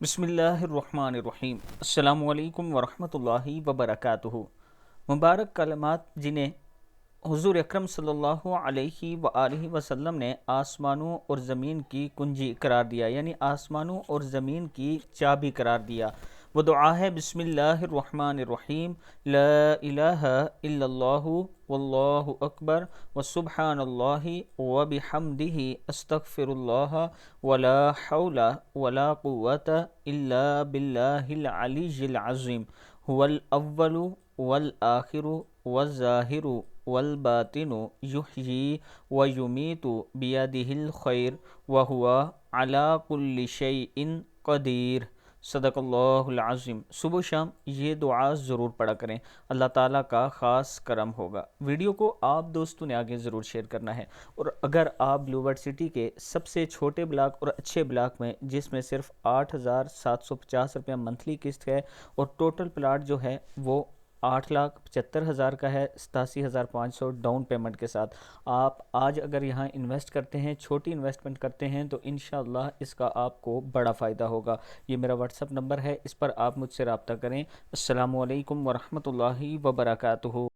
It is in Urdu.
بسم اللہ الرحمن الرحیم۔ السلام علیکم ورحمۃ اللہ وبرکاتہ۔ مبارک کلمات جنہیں حضور اکرم صلی اللہ علیہ وآلہ وسلم نے آسمانوں اور زمین کی کنجی قرار دیا، یعنی آسمانوں اور زمین کی چابی قرار دیا۔ وہ دعا ہے بسم اللہ الرحمن الرحیم، لا الہ الا اللہ واللہ اکبر وسبحان اللہ وبحمدہ استغفر اللہ ولا حول ولا قوة الا باللہ العلی العظیم، هو الاول والآخر والظاہر والباطن یحیی ویمیت بیدہ الخیر وہو علی کل شیء قدیر۔ صدق اللہ العظیم۔ صبح و شام یہ دعا ضرور پڑھا کریں، اللہ تعالیٰ کا خاص کرم ہوگا۔ ویڈیو کو آپ دوستوں نے آگے ضرور شیئر کرنا ہے، اور اگر آپ بلیو برڈ سٹی کے سب سے چھوٹے بلاک اور اچھے بلاک میں، جس میں صرف 8,750 روپیہ منتھلی قسط ہے اور ٹوٹل پلاٹ جو ہے وہ 8,75,000 کا ہے، 87,500 ڈاؤن پیمنٹ کے ساتھ، آپ آج اگر یہاں انویسٹ کرتے ہیں، چھوٹی انویسٹمنٹ کرتے ہیں، تو انشاءاللہ اس کا آپ کو بڑا فائدہ ہوگا۔ یہ میرا واٹس اپ نمبر ہے، اس پر آپ مجھ سے رابطہ کریں۔ السلام علیکم ورحمۃ اللہ وبرکاتہ۔